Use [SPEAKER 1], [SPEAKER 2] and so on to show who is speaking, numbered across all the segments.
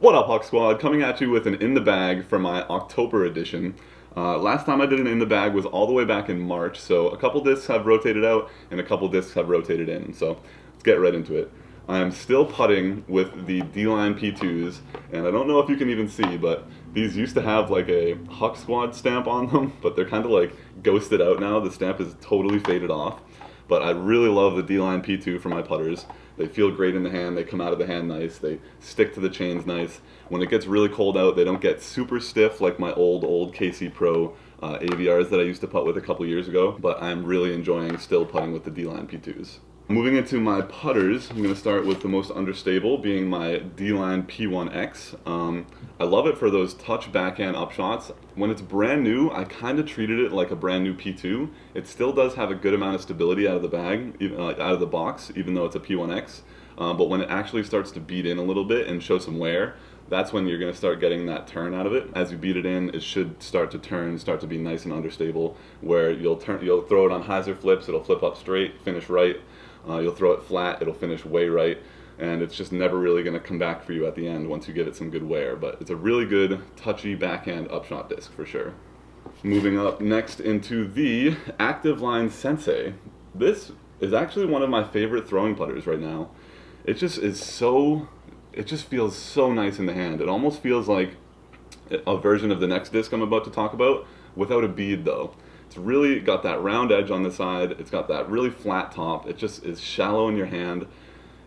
[SPEAKER 1] What up, Huck Squad? Coming at you with an in the bag for my October edition. Last time I did an in the bag was all the way back in March, so a couple discs have rotated out and a couple discs have rotated in. So let's get right into it. I am still putting with the D-Line P2s, and I don't know if you can even see, but these used to have like a Huck Squad stamp on them, but they're kind of like ghosted out now. The stamp is totally faded off. But I really love the D-Line P2 for my putters. They feel great in the hand, they come out of the hand nice, they stick to the chains nice. When it gets really cold out, they don't get super stiff like my old KC Pro AVRs that I used to putt with a couple years ago, but I'm really enjoying still putting with the D-Line P2s. Moving into my putters, I'm going to start with the most understable, being my D-Line P1X. I love it for those touch backhand upshots. When it's brand new, I kind of treated it like a brand new P2. It still does have a good amount of stability out of the bag, out of the box, even though it's a P1X. But when it actually starts to beat in a little bit and show some wear, that's when you're going to start getting that turn out of it. As you beat it in, it should start to turn, start to be nice and understable, where you'll throw it on hyzer flips, it'll flip up straight, finish right. You'll throw it flat, it'll finish way right, and it's just never really going to come back for you at the end once you give it some good wear. But it's a really good, touchy backhand upshot disc for sure. Moving up next into the Active Line SENSEI. This is actually one of my favorite throwing putters right now. It just feels so nice in the hand. It almost feels like a version of the next disc I'm about to talk about, without a bead though. It's really got that round edge on the side, it's got that really flat top, it just is shallow in your hand.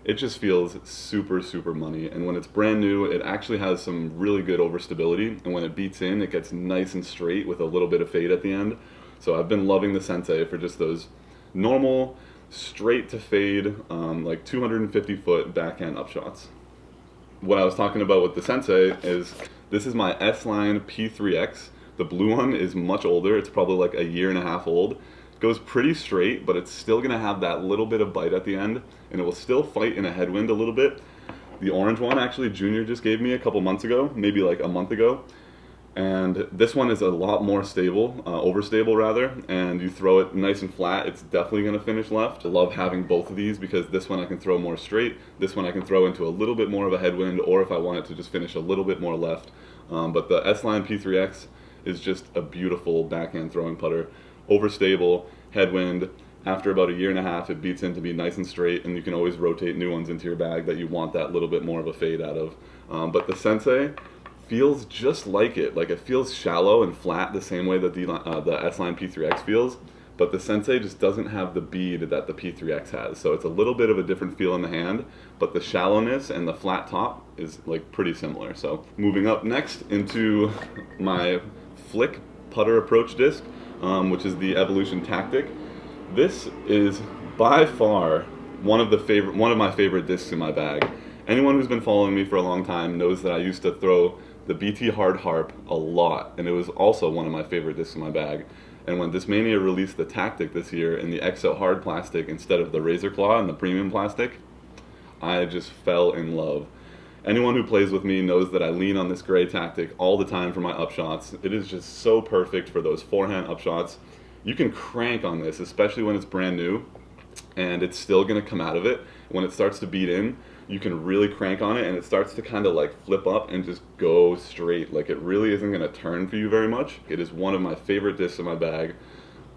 [SPEAKER 1] It just feels super, super money, and when it's brand new, it actually has some really good overstability, and when it beats in, it gets nice and straight with a little bit of fade at the end. So I've been loving the SENSEI for just those normal, straight to fade, like 250-foot backhand upshots. What I was talking about with the SENSEI is, this is my S-Line P3X. The blue one is much older, it's probably like a year and a half old. It goes pretty straight, but it's still gonna have that little bit of bite at the end, and it will still fight in a headwind a little bit. The orange one, actually, Junior just gave me a couple months ago, maybe like a month ago. And this one is a lot more stable, overstable rather, and you throw it nice and flat, it's definitely gonna finish left. I love having both of these because this one I can throw more straight, this one I can throw into a little bit more of a headwind, or if I want it to just finish a little bit more left. But the S-Line P3X is just a beautiful backhand throwing putter. Overstable, headwind. After about a year and a half, it beats in to be nice and straight, and you can always rotate new ones into your bag that you want that little bit more of a fade out of. But the SENSEI feels just like it. Like, it feels shallow and flat the same way that the S-Line P3X feels, but the SENSEI just doesn't have the bead that the P3X has. So it's a little bit of a different feel in the hand, but the shallowness and the flat top is like pretty similar. So moving up next into my Flick putter approach disc, which is the Evolution Tactic. This is by far one of my favorite discs in my bag. Anyone who's been following me for a long time knows that I used to throw the BT Hard Harp a lot, and it was also one of my favorite discs in my bag. And when Discmania released the Tactic this year in the XO Hard plastic instead of the Razor Claw and the premium plastic, I just fell in love. Anyone who plays with me knows that I lean on this gray Tactic all the time for my upshots. It is just so perfect for those forehand upshots. You can crank on this, especially when it's brand new, and it's still going to come out of it. When it starts to beat in, you can really crank on it, and it starts to kind of like flip up and just go straight. Like, it really isn't going to turn for you very much. It is one of my favorite discs in my bag,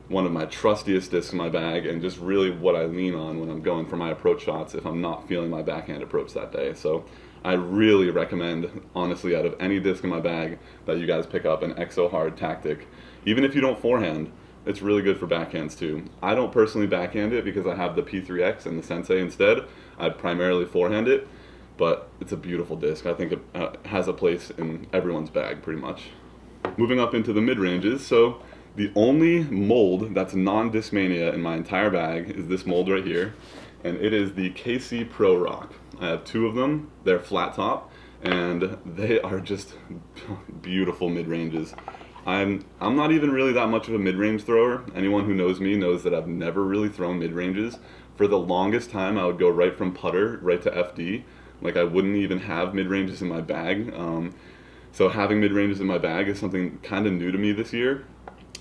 [SPEAKER 1] one of my trustiest discs in my bag, and just really what I lean on when I'm going for my approach shots if I'm not feeling my backhand approach that day. So I really recommend, honestly, out of any disc in my bag, that you guys pick up an XO Hard Tactic. Even if you don't forehand, it's really good for backhands too. I don't personally backhand it because I have the P3X and the SENSEI instead. I primarily forehand it, but it's a beautiful disc. I think it has a place in everyone's bag pretty much. Moving up into the mid-ranges, so the only mold that's non-Discmania in my entire bag is this mold right here, and it is the KC Pro Rock. I have two of them. They're flat top, and they are just beautiful mid-ranges. I'm not even really that much of a mid-range thrower. Anyone who knows me knows that I've never really thrown mid-ranges. For the longest time, I would go right from putter right to FD. Like, I wouldn't even have mid-ranges in my bag. So having mid-ranges in my bag is something kind of new to me this year.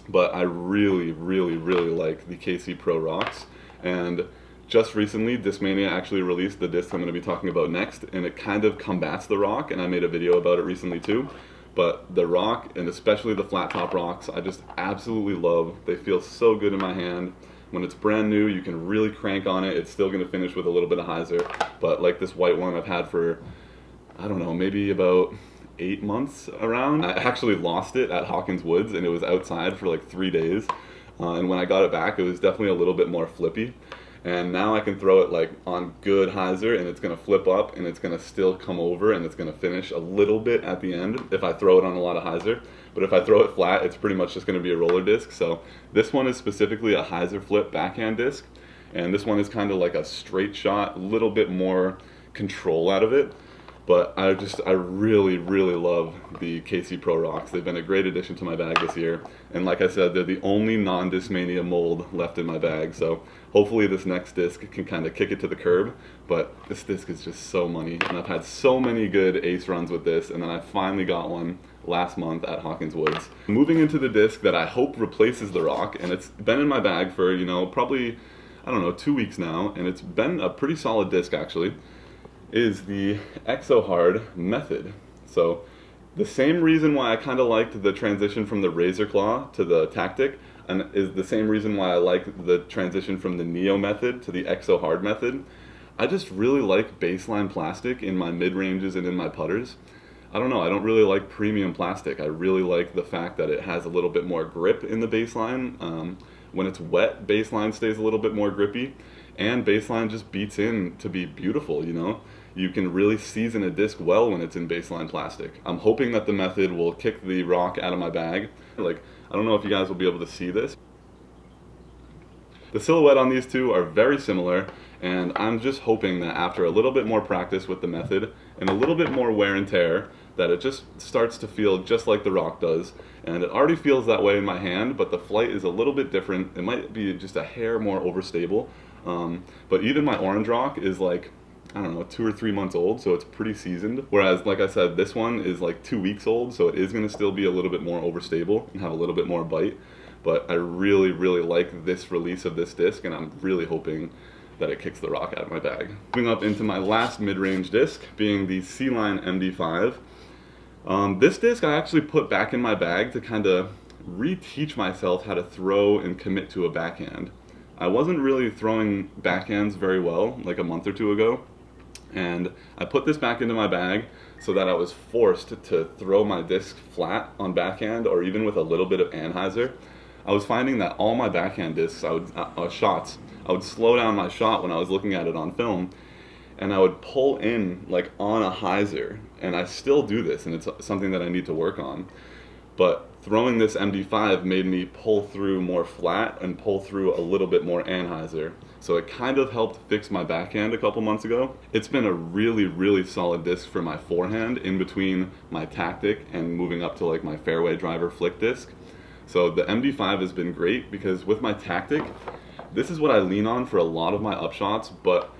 [SPEAKER 1] But I really, really, really like the KC Pro Rocks. And just recently, Discmania actually released the disc I'm going to be talking about next, and it kind of combats the rock, and I made a video about it recently too. But the rock, and especially the flat top rocks, I just absolutely love. They feel so good in my hand. When it's brand new, you can really crank on it. It's still going to finish with a little bit of hyzer, but like this white one I've had for, I don't know, maybe about 8 months around. I actually lost it at Hawkins Woods, and it was outside for like 3 days. And when I got it back, it was definitely a little bit more flippy. And now I can throw it like on good hyzer, and it's going to flip up, and it's going to still come over, and it's going to finish a little bit at the end if I throw it on a lot of hyzer. But if I throw it flat, it's pretty much just going to be a roller disc. So this one is specifically a hyzer flip backhand disc, and this one is kind of like a straight shot, a little bit more control out of it. But I really, really love the KC Pro rocks. They've been a great addition to my bag this year. And like I said, they're the only non-Discmania mold left in my bag. So hopefully this next disc can kind of kick it to the curb. But this disc is just so money. And I've had so many good ace runs with this. And then I finally got one last month at Hawkins Woods. Moving into the disc that I hope replaces the rock. And it's been in my bag for, you know, probably, I don't know, 2 weeks now. And it's been a pretty solid disc actually. Is the ExoHard Method. So the same reason why I kind of liked the transition from the Razor Claw to the Tactic, and is the same reason why I like the transition from the Neo Method to the ExoHard Method. I just really like baseline plastic in my mid-ranges and in my putters. I don't know, I don't really like premium plastic. I really like the fact that it has a little bit more grip in the baseline. When it's wet, baseline stays a little bit more grippy, and baseline just beats in to be beautiful, you know? You can really season a disc well when it's in baseline plastic. I'm hoping that the Method will kick the rock out of my bag. Like, I don't know if you guys will be able to see this. The silhouette on these two are very similar, and I'm just hoping that after a little bit more practice with the Method and a little bit more wear and tear, that it just starts to feel just like the rock does. And it already feels that way in my hand, but the flight is a little bit different. It might be just a hair more overstable. But even my orange rock is like, I don't know, 2 or 3 months old, so it's pretty seasoned. Whereas, like I said, this one is like 2 weeks old, so it is going to still be a little bit more overstable and have a little bit more bite. But I really, really like this release of this disc, and I'm really hoping that it kicks the rock out of my bag. Moving up into my last mid-range disc, being the CLINE MD5. This disc I actually put back in my bag to kind of reteach myself how to throw and commit to a backhand. I wasn't really throwing backhands very well like a month or 2 ago, and I put this back into my bag so that I was forced to throw my disc flat on backhand or even with a little bit of anhyzer. I was finding that all my backhand discs, shots, I would slow down my shot when I was looking at it on film, and I would pull in like on a hyzer, and I still do this, and it's something that I need to work on. But throwing this MD5 made me pull through more flat and pull through a little bit more anhyzer. So it kind of helped fix my backhand a couple months ago. It's been a really, really solid disc for my forehand in between my Tactic and moving up to like my fairway driver flick disc. So the MD5 has been great because with my Tactic, this is what I lean on for a lot of my upshots, but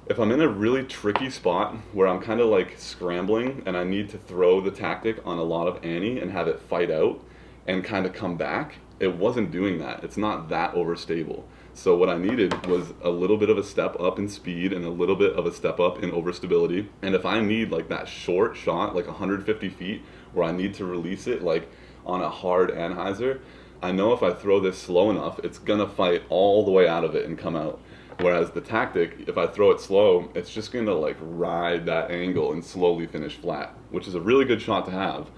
[SPEAKER 1] if I'm in a really tricky spot where I'm kind of like scrambling and I need to throw the Tactic on a lot of ante and have it fight out and kind of come back, it wasn't doing that. It's not that overstable. So what I needed was a little bit of a step up in speed and a little bit of a step up in overstability. And if I need like that short shot, like 150 feet, where I need to release it like on a hard anhyzer, I know if I throw this slow enough, it's gonna fight all the way out of it and come out. Whereas the Tactic, if I throw it slow, it's just gonna like ride that angle and slowly finish flat, which is a really good shot to have.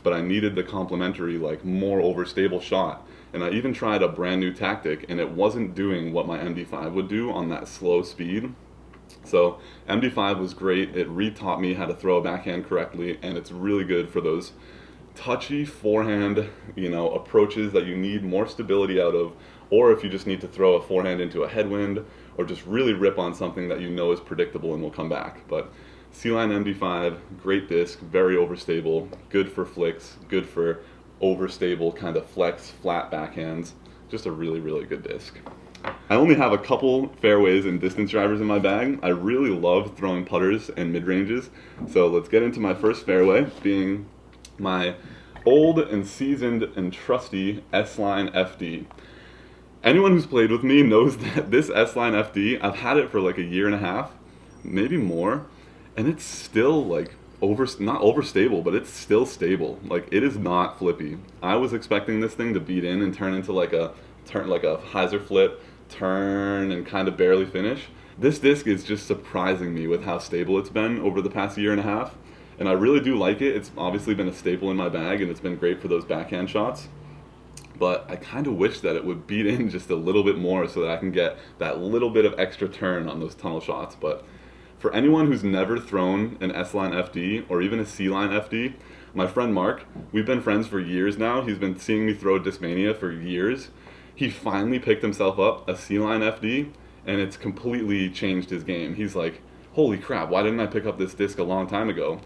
[SPEAKER 1] But I needed the complementary, like more overstable shot. And I even tried a brand new Tactic, and it wasn't doing what my MD5 would do on that slow speed. So MD5 was great. It re-taught me how to throw a backhand correctly, and it's really good for those touchy forehand, you know, approaches that you need more stability out of, or if you just need to throw a forehand into a headwind, or just really rip on something that you know is predictable and will come back. But CLINE MD5, great disc, very overstable, good for flicks, good for overstable kind of flex, flat backhands. Just a really, really good disc. I only have a couple fairways and distance drivers in my bag. I really love throwing putters and mid-ranges. So let's get into my first fairway, being my old and seasoned and trusty S-Line FD. Anyone who's played with me knows that this S-Line FD, I've had it for like a year and a half, maybe more, and it's still like not overstable, but it's still stable. Like, it is not flippy. I was expecting this thing to beat in and turn into like a hyzer flip, turn and kind of barely finish. This disc is just surprising me with how stable it's been over the past year and a half, and I really do like it. It's obviously been a staple in my bag, and it's been great for those backhand shots. But I kind of wish that it would beat in just a little bit more so that I can get that little bit of extra turn on those tunnel shots. But for anyone who's never thrown an S-Line FD or even a C-Line FD, my friend Mark, we've been friends for years now. He's been seeing me throw Discmania for years. He finally picked himself up a C-Line FD, and it's completely changed his game. He's like, holy crap, why didn't I pick up this disc a long time ago?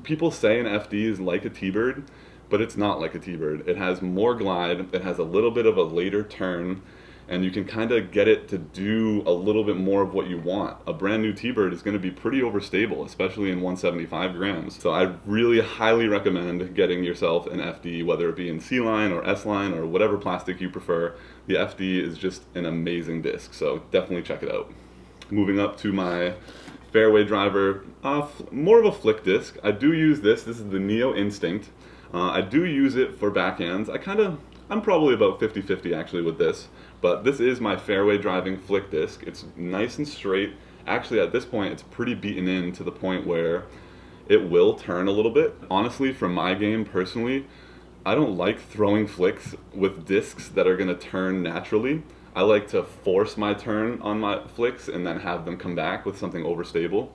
[SPEAKER 1] People say an FD is like a T-Bird, but it's not like a T-Bird. It has more glide, it has a little bit of a later turn, and you can kind of get it to do a little bit more of what you want. A brand new T-Bird is going to be pretty overstable, especially in 175 grams. So I really highly recommend getting yourself an FD, whether it be in C-Line or S-Line or whatever plastic you prefer. The FD is just an amazing disc, so definitely check it out. Moving up to my fairway driver, more of a flick disc. I do use this. This is the Neo Instinct. I do use it for backhands. I'm probably about 50-50 actually with this, but this is my fairway driving flick disc. It's nice and straight. Actually, at this point, it's pretty beaten in to the point where it will turn a little bit. Honestly, for my game personally, I don't like throwing flicks with discs that are gonna turn naturally. I like to force my turn on my flicks and then have them come back with something overstable.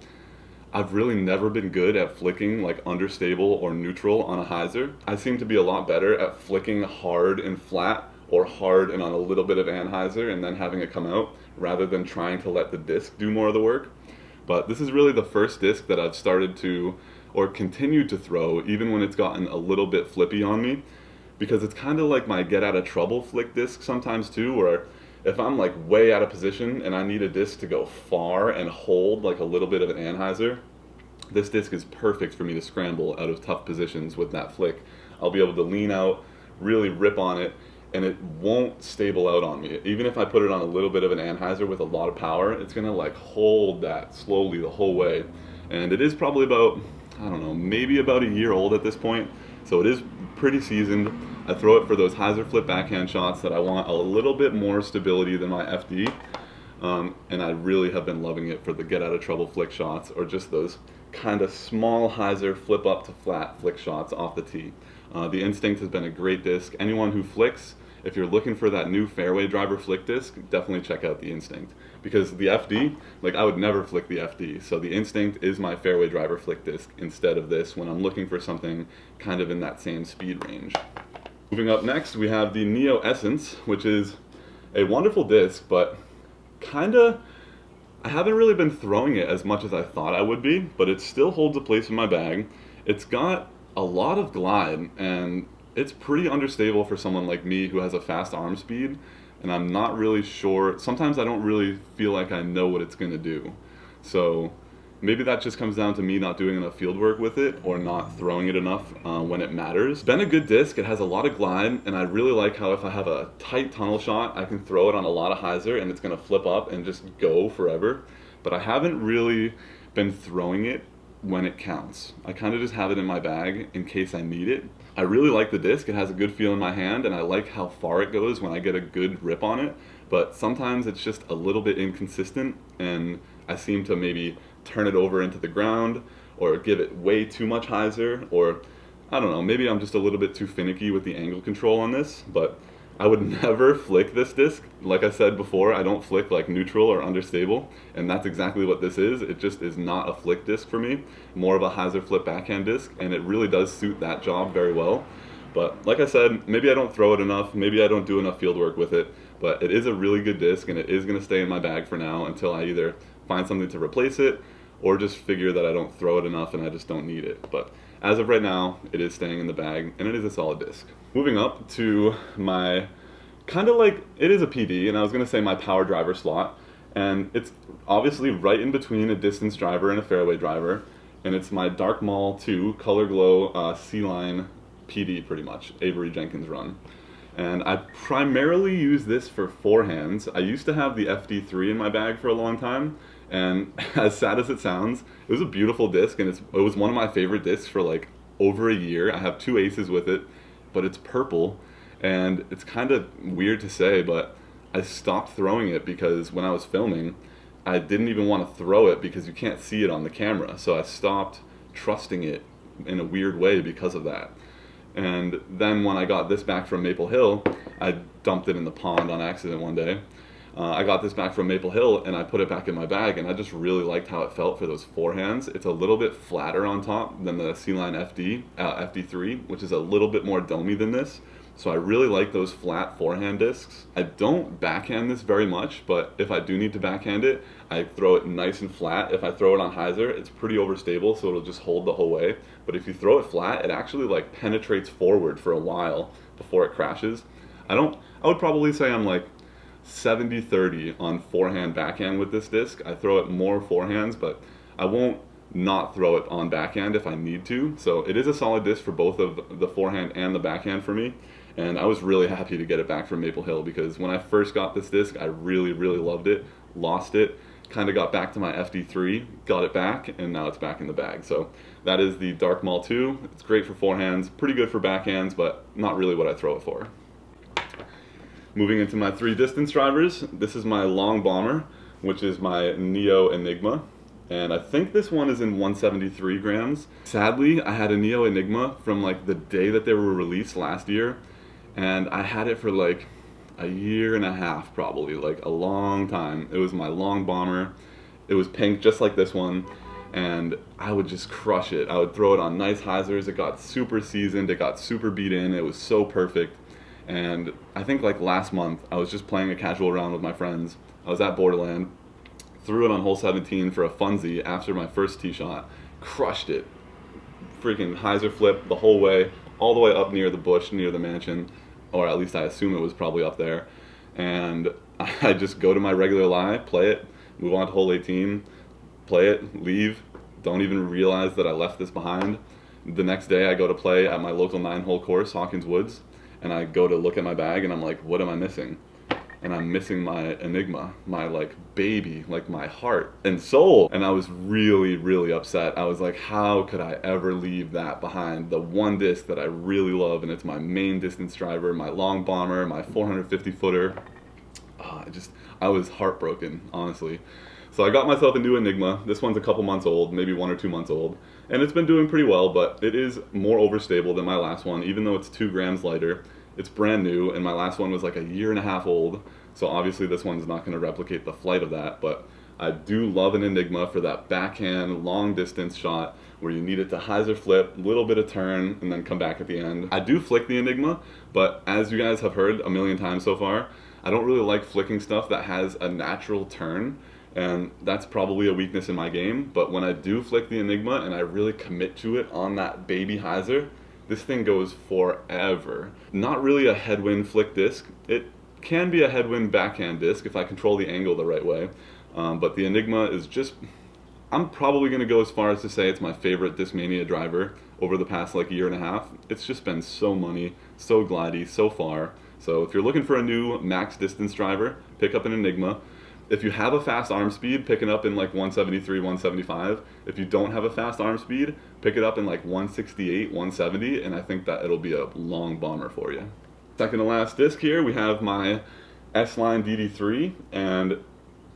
[SPEAKER 1] I've really never been good at flicking like understable or neutral on a hyzer. I seem to be a lot better at flicking hard and flat or hard and on a little bit of anhyzer and then having it come out rather than trying to let the disc do more of the work. But this is really the first disc that I've started to or continued to throw even when it's gotten a little bit flippy on me, because it's kind of like my get out of trouble flick disc sometimes too, where if I'm like way out of position and I need a disc to go far and hold like a little bit of an anhyzer, this disc is perfect for me to scramble out of tough positions with that flick. I'll be able to lean out, really rip on it, and it won't stable out on me. Even if I put it on a little bit of an anhyzer with a lot of power, it's gonna like hold that slowly the whole way. And it is probably about, I don't know, maybe about a year old at this point, so it is pretty seasoned. I throw it for those hyzer flip backhand shots that I want a little bit more stability than my FD, and I really have been loving it for the get out of trouble flick shots or just those kind of small hyzer flip up to flat flick shots off the tee. The Instinct has been a great disc. Anyone who flicks, if you're looking for that new fairway driver flick disc, definitely check out the Instinct. Because the FD, like I would never flick the FD, so the Instinct is my fairway driver flick disc instead of this when I'm looking for something kind of in that same speed range. Moving up next, we have the Neo Essence, which is a wonderful disc, but I haven't really been throwing it as much as I thought I would be, but it still holds a place in my bag. It's got a lot of glide, and it's pretty understable for someone like me who has a fast arm speed, and I'm not really sure. Sometimes I don't really feel like I know what it's gonna do. So maybe that just comes down to me not doing enough field work with it or not throwing it enough when it matters. It's been a good disc. It has a lot of glide, and I really like how if I have a tight tunnel shot, I can throw it on a lot of hyzer and it's gonna flip up and just go forever. But I haven't really been throwing it when it counts. I kind of just have it in my bag in case I need it. I really like the disc. It has a good feel in my hand, and I like how far it goes when I get a good rip on it. But sometimes it's just a little bit inconsistent, and I seem to maybe turn it over into the ground or give it way too much hyzer, or I don't know, maybe I'm just a little bit too finicky with the angle control on this, but I would never flick this disc. Like I said before, I don't flick like neutral or understable, and that's exactly what this is. It just is not a flick disc for me, more of a hyzer flip backhand disc, and it really does suit that job very well. But like I said, maybe I don't throw it enough, maybe I don't do enough field work with it, but it is a really good disc, and it is going to stay in my bag for now until I either find something to replace it or just figure that I don't throw it enough and I just don't need it. But as of right now, it is staying in the bag, and it is a solid disc. Moving up to my kind of like, it is a PD, and I was going to say my power driver slot, and it's obviously right in between a distance driver and a fairway driver, and it's my Dark Maul 2 Color Glow C-Line PD, pretty much, Avery Jenkins run. And I primarily use this for forehands. I used to have the FD3 in my bag for a long time, and as sad as it sounds, it was a beautiful disc, and it was one of my favorite discs for like over a year. I have 2 aces with it, but it's purple, and it's kind of weird to say, but I stopped throwing it because when I was filming, I didn't even want to throw it because you can't see it on the camera. So I stopped trusting it in a weird way because of that. And then when I got this back from Maple Hill, I dumped it in the pond on accident one day. I got this back from Maple Hill and I put it back in my bag, and I just really liked how it felt for those forehands. It's a little bit flatter on top than the CLINE FD3, which is a little bit more domey than this. So I really like those flat forehand discs. I don't backhand this very much, but if I do need to backhand it, I throw it nice and flat. If I throw it on hyzer, it's pretty overstable, so it'll just hold the whole way. But if you throw it flat, it actually like penetrates forward for a while before it crashes. I would probably say I'm like 70-30 on forehand backhand with this disc. I throw it more forehands, but I won't not throw it on backhand if I need to. So it is a solid disc for both of the forehand and the backhand for me. And I was really happy to get it back from Maple Hill because when I first got this disc, I really, really loved it, lost it, kind of got back to my FD3, got it back, and now it's back in the bag. So that is the Dark MAUL 2. It's great for forehands, pretty good for backhands, but not really what I throw it for. Moving into my 3 distance drivers, this is my long bomber, which is my Neo Enigma. And I think this one is in 173 grams. Sadly, I had a Neo Enigma from like the day that they were released last year, and I had it for like a year and a half, probably, like a long time. It was my long bomber. It was pink, just like this one, and I would just crush it. I would throw it on nice hyzers. It got super seasoned. It got super beat in. It was so perfect. And I think like last month, I was just playing a casual round with my friends. I was at Borderland, threw it on hole 17 for a funsy after my first tee shot, crushed it. Freaking hyzer flip the whole way, all the way up near the bush, near the mansion, or at least I assume it was probably up there. And I just go to my regular lie, play it, move on to hole 18, play it, leave, don't even realize that I left this behind. The next day I go to play at my local 9-hole course, Hawkins Woods, and I go to look at my bag and I'm like, what am I missing? And I'm missing my Enigma, my like baby, like my heart and soul. And I was really, really upset. I was like, how could I ever leave that behind? The one disc that I really love, and it's my main distance driver, my long bomber, my 450 footer. I was heartbroken, honestly. So I got myself a new Enigma. This one's a couple months old, maybe 1 or 2 months old. And it's been doing pretty well, but it is more overstable than my last one, even though it's 2 grams lighter. It's brand new, and my last one was like a year and a half old, so obviously this one's not going to replicate the flight of that, but I do love an Enigma for that backhand, long distance shot where you need it to hyzer flip, little bit of turn, and then come back at the end. I do flick the Enigma, but as you guys have heard a million times so far, I don't really like flicking stuff that has a natural turn, and that's probably a weakness in my game, but when I do flick the Enigma and I really commit to it on that baby hyzer, this thing goes forever. Not really a headwind flick disc. It can be a headwind backhand disc if I control the angle the right way. But the Enigma is just, I'm probably going to go as far as to say it's my favorite Discmania driver over the past like year and a half. It's just been so money, so glidey, so far. So if you're looking for a new max distance driver, pick up an Enigma. If you have a fast arm speed, pick it up in like 173, 175. If you don't have a fast arm speed, pick it up in like 168, 170, and I think that it'll be a long bomber for you. Second to last disc here, we have my S-Line DD3, and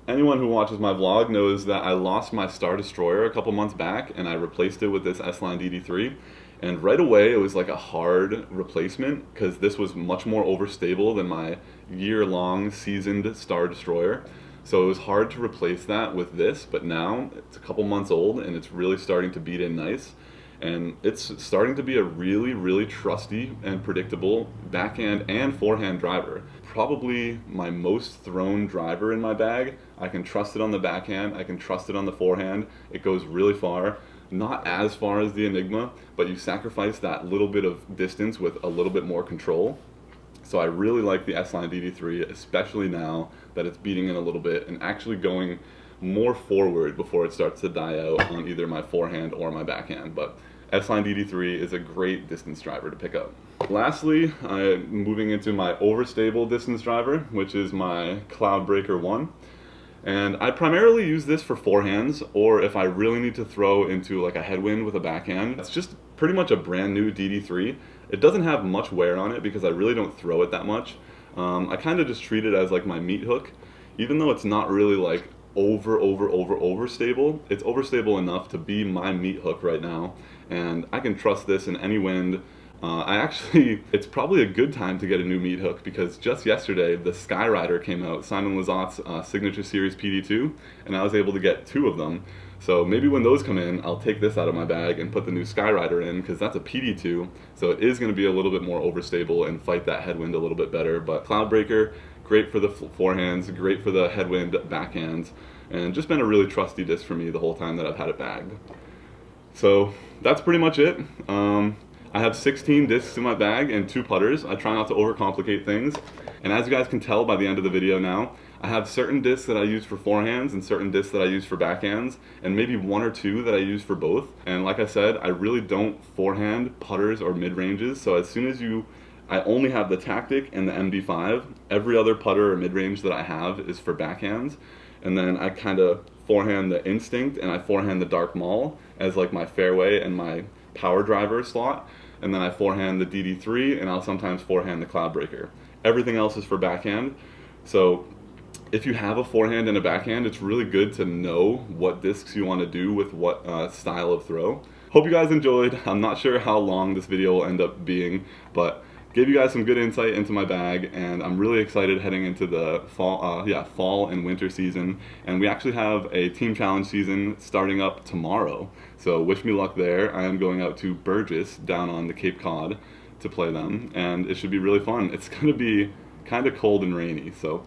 [SPEAKER 1] anyone who watches my vlog knows that I lost my Star Destroyer a couple months back, and I replaced it with this S-Line DD3. And right away, it was like a hard replacement because this was much more overstable than my year-long seasoned Star Destroyer. So it was hard to replace that with this, but now it's a couple months old and it's really starting to beat in nice. And it's starting to be a really, really trusty and predictable backhand and forehand driver. Probably my most thrown driver in my bag. I can trust it on the backhand, I can trust it on the forehand. It goes really far. Not as far as the Enigma, but you sacrifice that little bit of distance with a little bit more control. So I really like the S-Line DD3, especially now that it's beating in a little bit and actually going more forward before it starts to die out on either my forehand or my backhand. But S-Line DD3 is a great distance driver to pick up. Lastly, I'm moving into my overstable distance driver, which is my Cloudbreaker 1. And I primarily use this for forehands, or if I really need to throw into like a headwind with a backhand. It's just pretty much a brand new DD3. It doesn't have much wear on it because I really don't throw it that much. I kind of just treat it as like my meat hook, even though it's not really like overstable. It's overstable enough to be my meat hook right now, and I can trust this in any wind. It's probably a good time to get a new meat hook because just yesterday the Skyrider came out, Simon Lizotte's Signature Series PD2, and I was able to get 2 of them. So maybe when those come in, I'll take this out of my bag and put the new Skyrider in because that's a PD2, so it is going to be a little bit more overstable and fight that headwind a little bit better. But Cloudbreaker, great for the forehands, great for the headwind backhands, and just been a really trusty disc for me the whole time that I've had it bagged. So that's pretty much it. I have 16 discs in my bag and 2 putters. I try not to overcomplicate things. And as you guys can tell by the end of the video now, I have certain discs that I use for forehands and certain discs that I use for backhands, and maybe 1 or 2 that I use for both. And like I said, I really don't forehand putters or mid-ranges, so as soon as I only have the Tactic and the MD5. Every other putter or mid-range that I have is for backhands. And then I kind of forehand the Instinct and I forehand the Dark Maul as like my fairway and my power driver slot. And then I forehand the DD3 and I'll sometimes forehand the Cloudbreaker. Everything else is for backhand. So if you have a forehand and a backhand, it's really good to know what discs you want to do with what style of throw. Hope you guys enjoyed. I'm not sure how long this video will end up being, but gave you guys some good insight into my bag, and I'm really excited heading into the fall and winter season. And we actually have a team challenge season starting up tomorrow, so wish me luck there. I am going out to Burgess down on the Cape Cod to play them, and it should be really fun. It's going to be kind of cold and rainy, so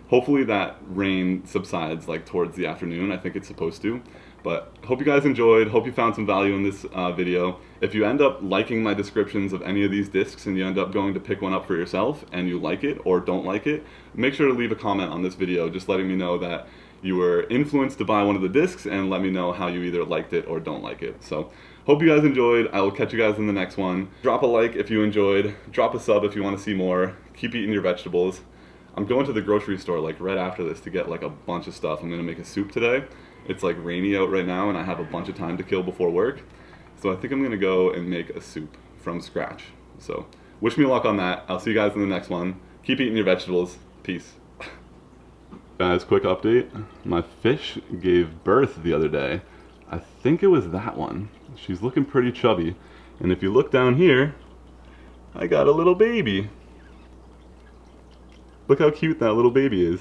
[SPEAKER 1] hopefully that rain subsides like towards the afternoon. I think it's supposed to. But hope you guys enjoyed, hope you found some value in this video. If you end up liking my descriptions of any of these discs and you end up going to pick one up for yourself and you like it or don't like it, make sure to leave a comment on this video just letting me know that you were influenced to buy one of the discs, and let me know how you either liked it or don't like it. So hope you guys enjoyed. I will catch you guys in the next one. Drop a like if you enjoyed, drop a sub if you want to see more, keep eating your vegetables. I'm going to the grocery store like right after this to get like a bunch of stuff. I'm going to make a soup today. It's like rainy out right now and I have a bunch of time to kill before work. So I think I'm going to go and make a soup from scratch. So wish me luck on that. I'll see you guys in the next one. Keep eating your vegetables. Peace. Guys, quick update. My fish gave birth the other day. I think it was that one. She's looking pretty chubby. And if you look down here, I got a little baby. Look how cute that little baby is.